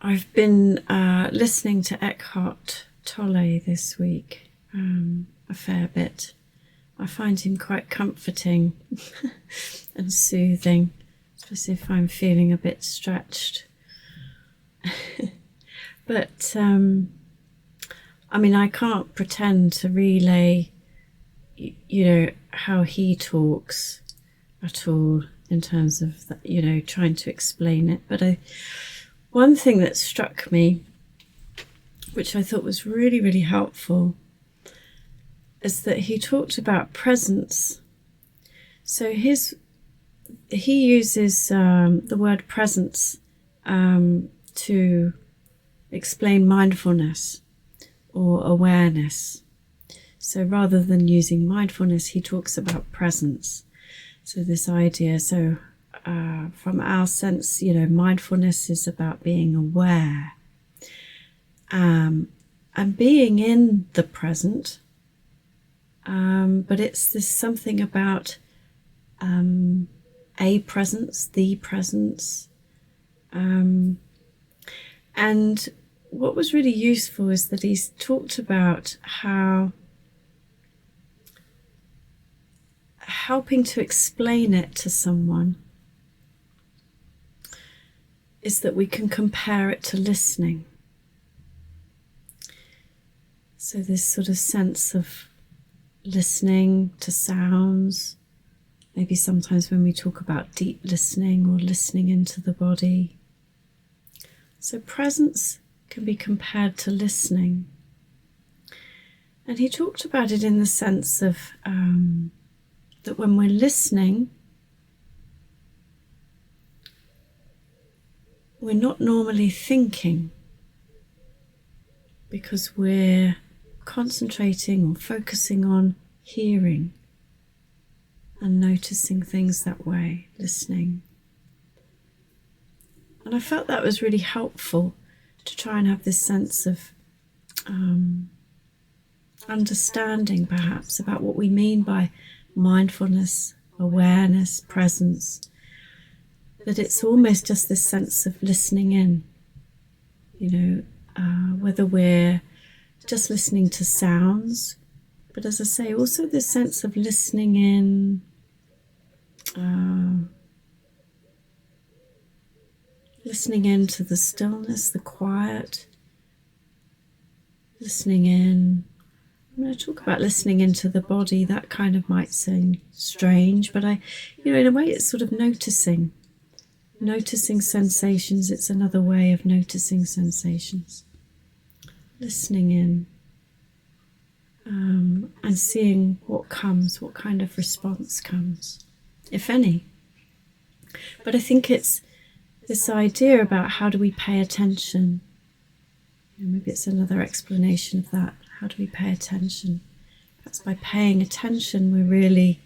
I've been listening to Eckhart Tolle this week a fair bit. I find him quite comforting and soothing, especially if I'm feeling a bit stretched. But I can't pretend to relay, how he talks at all in terms of, trying to explain it. But one thing that struck me, which I thought was really, really helpful, is that he talked about presence. So he uses the word presence to explain mindfulness or awareness. So rather than using mindfulness, he talks about presence. So this idea, from our sense, mindfulness is about being aware and being in the present. But it's this something about a presence, the presence. And what was really useful is that he's talked about how helping to explain it to someone is that we can compare it to listening. So this sort of sense of listening to sounds, maybe sometimes when we talk about deep listening or listening into the body. So presence can be compared to listening. And he talked about it in the sense of that when we're listening, we're not normally thinking because we're concentrating or focusing on hearing and noticing things that way, listening. And I felt that was really helpful to try and have this sense of understanding perhaps about what we mean by mindfulness, awareness, presence, that it's almost just this sense of listening in, whether we're just listening to sounds, but as I say, also this sense of listening in, listening into the stillness, the quiet, listening in. When I talk about listening into the body, that kind of might seem strange, but in a way it's sort of noticing sensations. It's another way of noticing sensations. Listening in and seeing what comes, what kind of response comes, if any. But I think it's this idea about how do we pay attention. Maybe it's another explanation of that. How do we pay attention? Perhaps by paying attention, we're really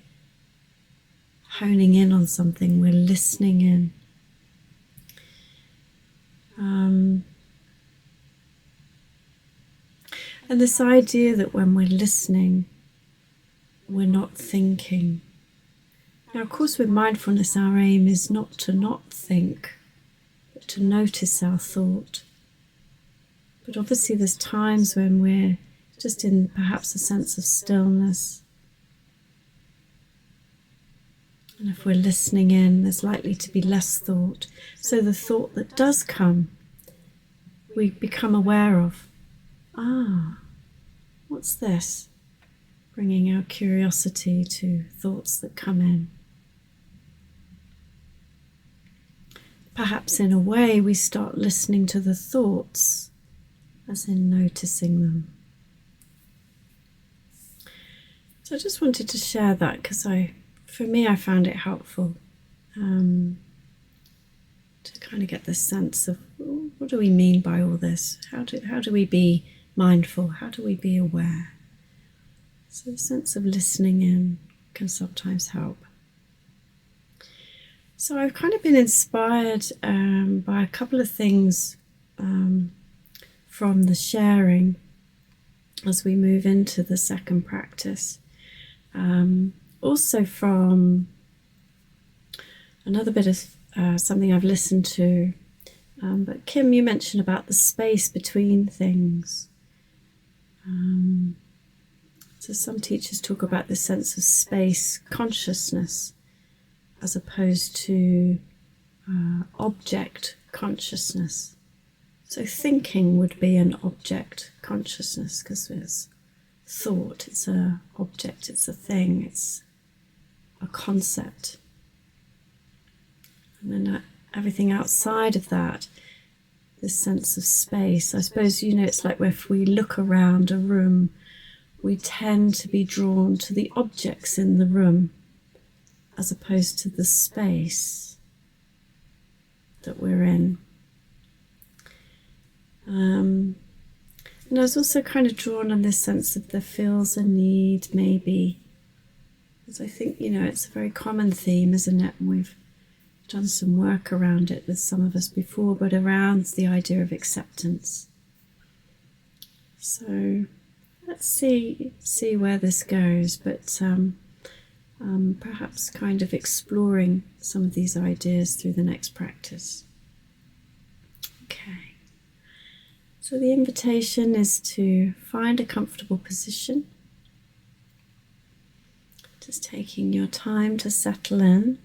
honing in on something. We're listening in. And this idea that when we're listening, we're not thinking. Now, of course, with mindfulness, our aim is not to not think, but to notice our thought. But obviously there's times when we're just in perhaps a sense of stillness. And if we're listening in, there's likely to be less thought. So the thought that does come, we become aware of. What's this? Bringing our curiosity to thoughts that come in. Perhaps in a way we start listening to the thoughts, as in noticing them. So I just wanted to share that because for me I found it helpful to kind of get this sense of what do we mean by all this? How do we be mindful? How do we be aware? So the sense of listening in can sometimes help. So I've kind of been inspired by a couple of things from the sharing as we move into the second practice. Also from another bit of something I've listened to But Kim, you mentioned about the space between things. So some teachers talk about this sense of space consciousness as opposed to object consciousness. So thinking would be an object consciousness because it's thought, it's an object, it's a thing, it's a concept. And then everything outside of that, this sense of space. I suppose, it's like if we look around a room, we tend to be drawn to the objects in the room as opposed to the space that we're in. And I was also kind of drawn on this sense of there feels a need, maybe, because I think, it's a very common theme, isn't it? And we've done some work around it with some of us before, but around the idea of acceptance. So let's see where this goes, but perhaps kind of exploring some of these ideas through the next practice. Okay. So the invitation is to find a comfortable position. Just taking your time to settle in.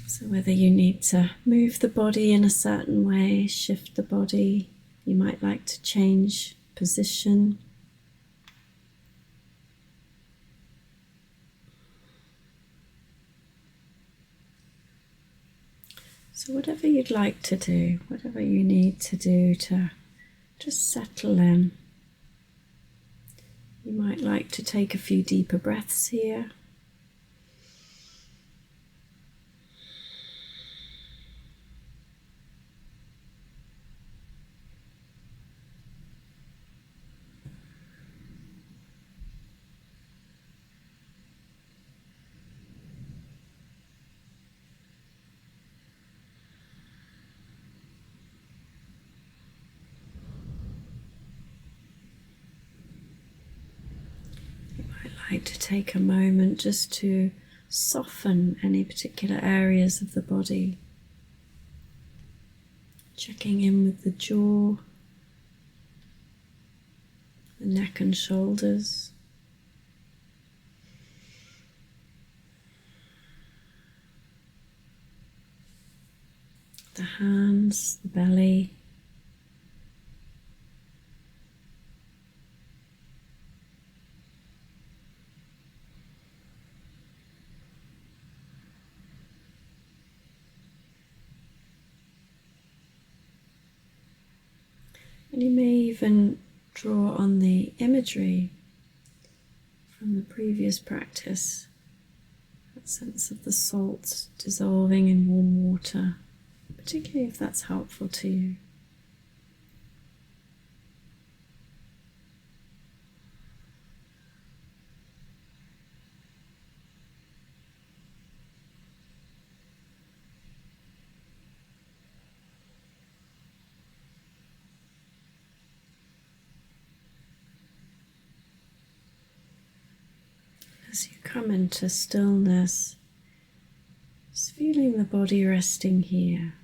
So whether you need to move the body in a certain way, shift the body, you might like to change position. So whatever you'd like to do, whatever you need to do to just settle in. You might like to take a few deeper breaths here. Like to take a moment just to soften any particular areas of the body, checking in with the jaw, the neck and shoulders, the hands, the belly, and you may even draw on the imagery from the previous practice, that sense of the salt dissolving in warm water, particularly if that's helpful to you. As you come into stillness, just feeling the body resting here.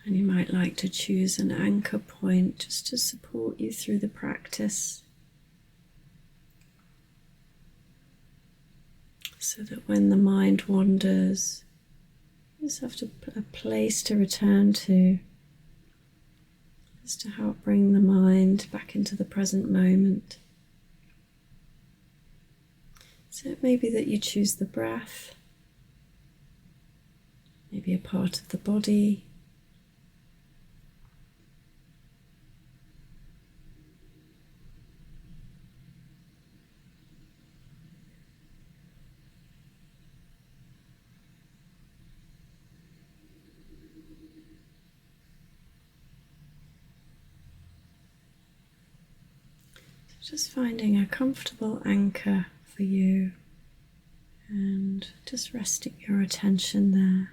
And you might like to choose an anchor point just to support you through the practice, so that when the mind wanders, you just have a place to return to, just to help bring the mind back into the present moment. So it may be that you choose the breath, maybe a part of the body, Just finding a comfortable anchor for you and just resting your attention there.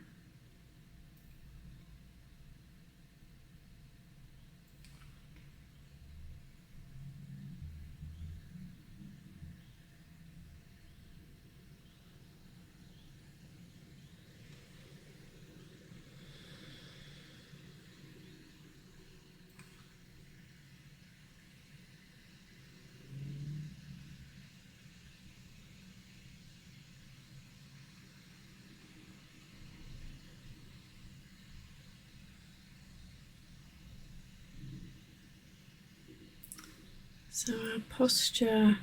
So our posture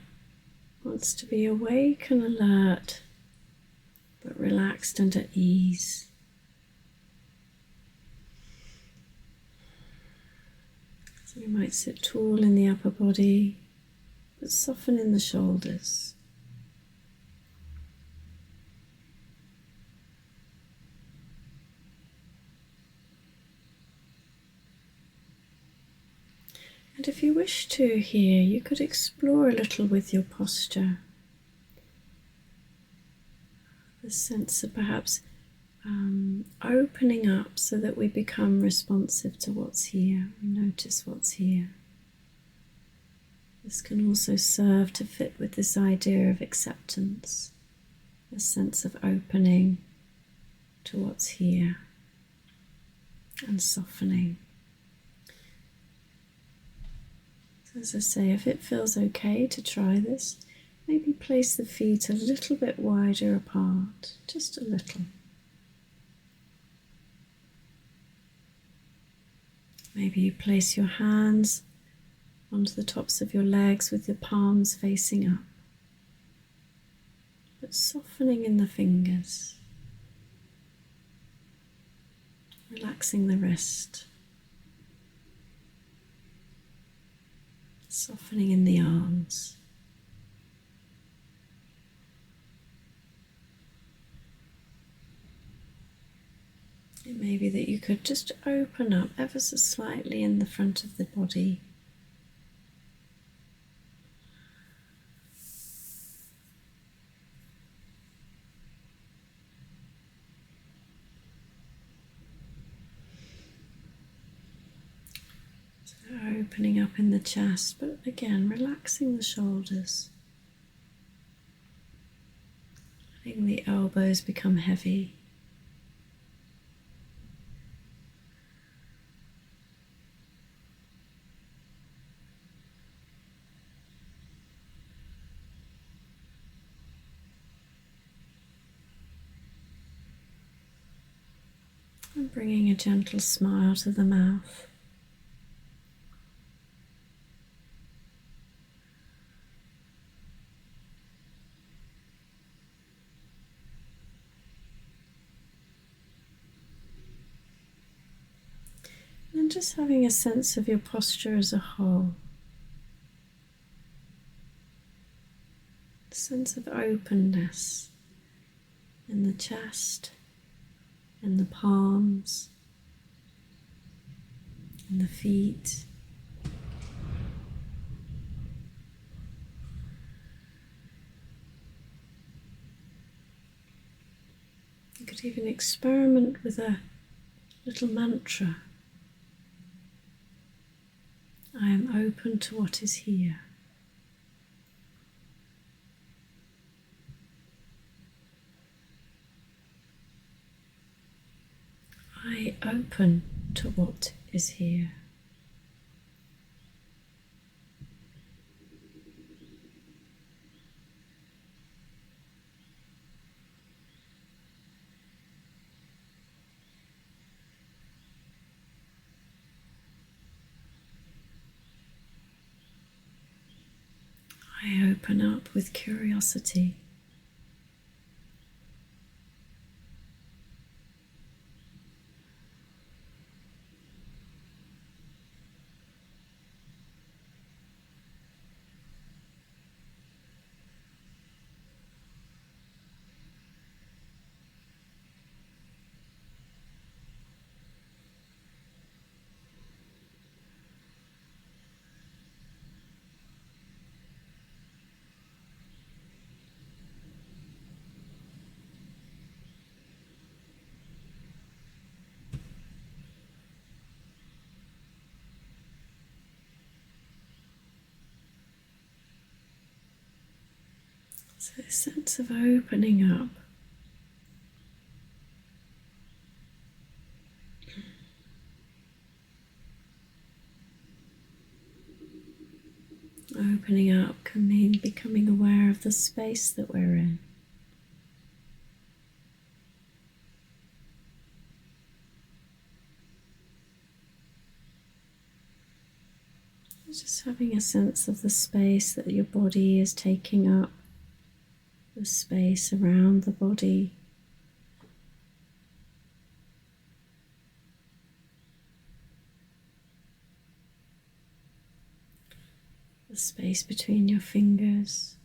wants to be awake and alert, but relaxed and at ease. So we might sit tall in the upper body, but soften in the shoulders. And if you wish to here, you could explore a little with your posture. The sense of perhaps opening up so that we become responsive to what's here. We notice what's here. This can also serve to fit with this idea of acceptance, a sense of opening to what's here and softening. So as I say, if it feels okay to try this, maybe place the feet a little bit wider apart, just a little. Maybe you place your hands onto the tops of your legs with your palms facing up, but softening in the fingers, relaxing the wrist, softening in the arms. It may be that you could just open up ever so slightly in the front of the body. So opening up in the chest, but again relaxing the shoulders. Letting the elbows become heavy. And bringing a gentle smile to the mouth. And just having a sense of your posture as a whole. A sense of openness in the chest, in the palms, in the feet. You could even experiment with a little mantra. I am open to what is here. I open to what is here. I open up with curiosity. So a sense of opening up. Opening up can mean becoming aware of the space that we're in. Just having a sense of the space that your body is taking up, the space around the body. The space between your fingers.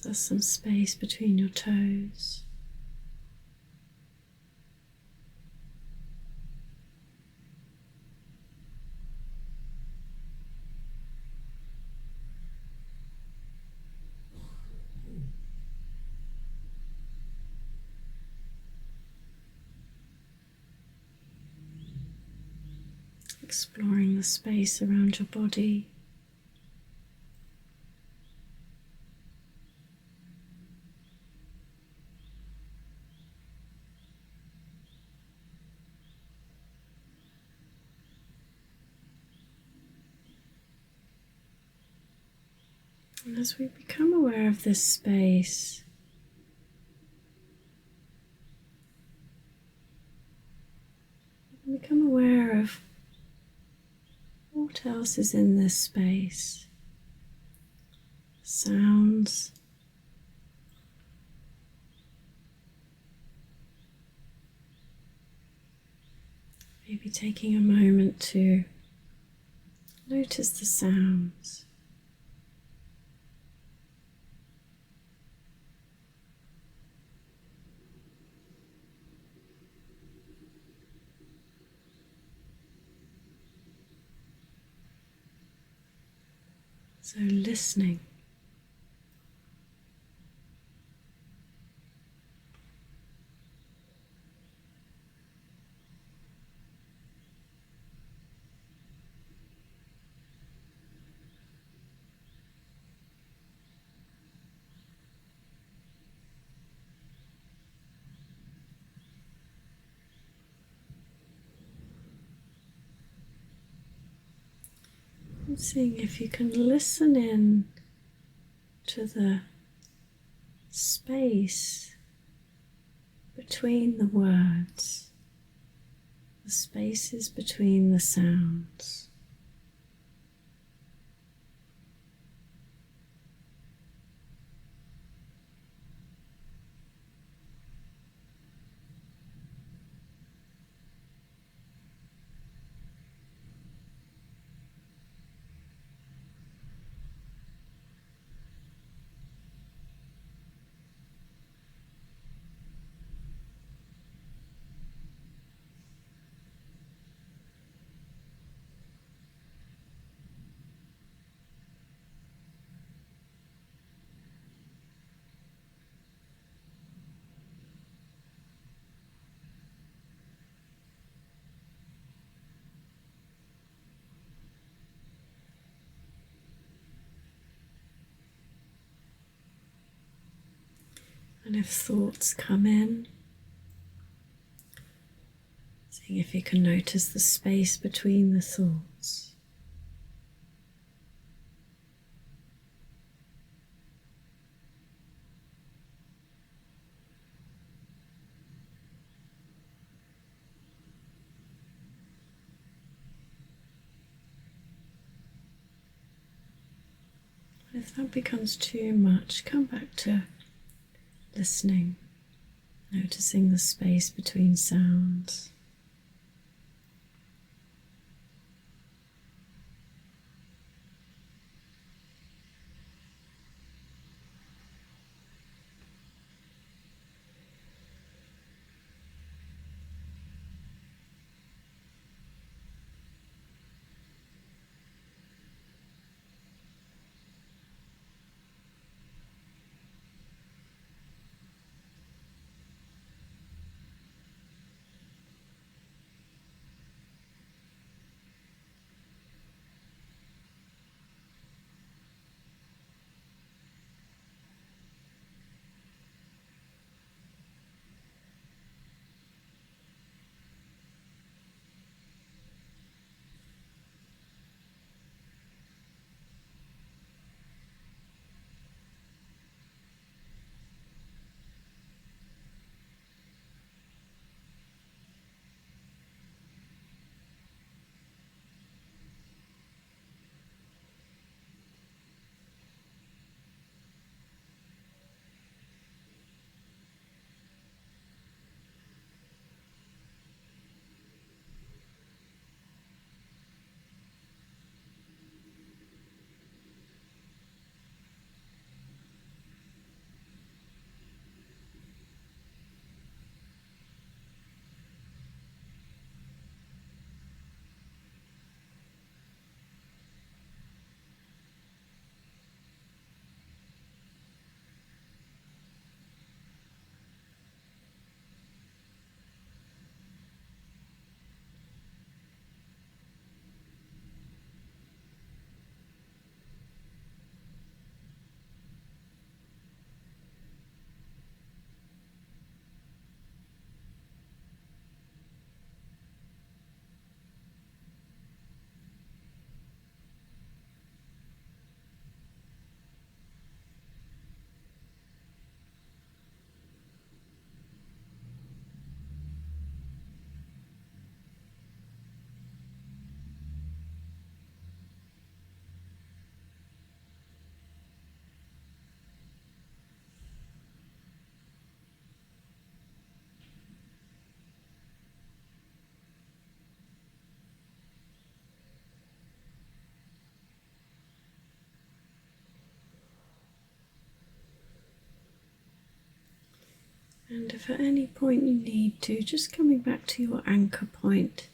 There's some space between your toes. Exploring the space around your body. And as we become aware of this space, we become aware of what else is in this space. Sounds, maybe taking a moment to notice the sounds. So listening. And seeing if you can listen in to the space between the words, the spaces between the sounds. And if thoughts come in, seeing if you can notice the space between the thoughts. If that becomes too much, come back to listening, noticing the space between sounds. if at any point you need to, just coming back to your anchor point,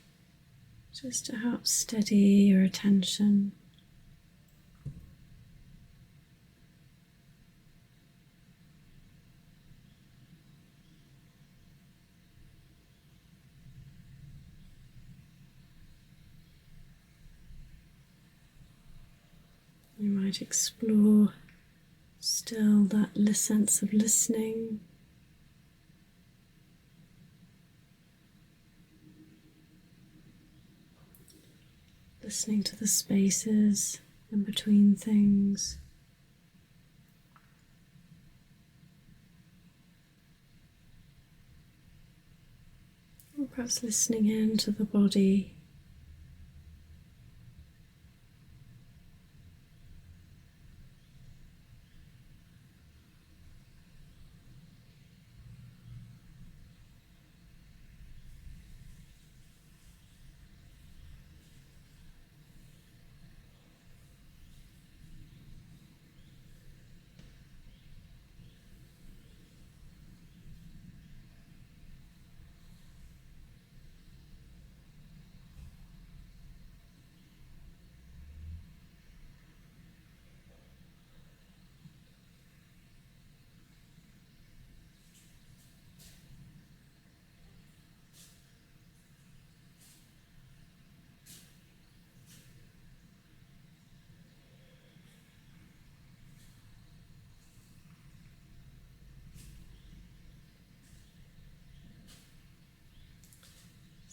just to help steady your attention. You might explore still that sense of listening. Listening to the spaces in between things. Or perhaps listening into the body.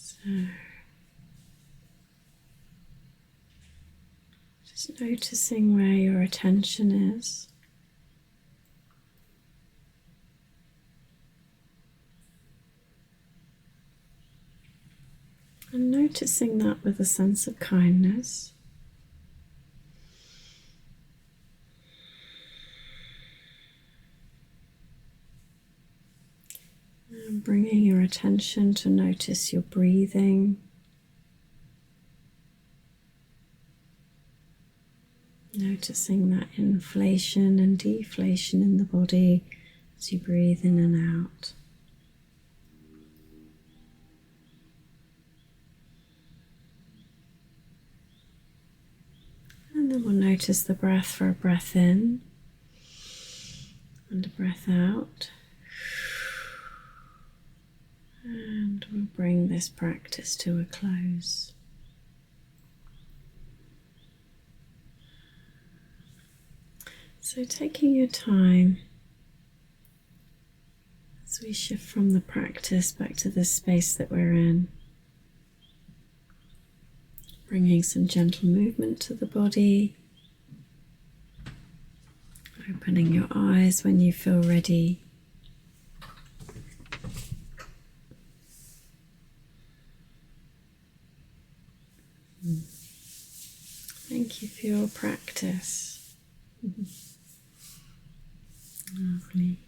So, just noticing where your attention is. And noticing that with a sense of kindness. And bringing your attention to notice your breathing. Noticing that inflation and deflation in the body as you breathe in and out. And then we'll notice the breath for a breath in and a breath out. And we'll bring this practice to a close. So taking your time as we shift from the practice back to the space that we're in. Bringing some gentle movement to the body. Opening your eyes when you feel ready. Thank you for your practice. Lovely.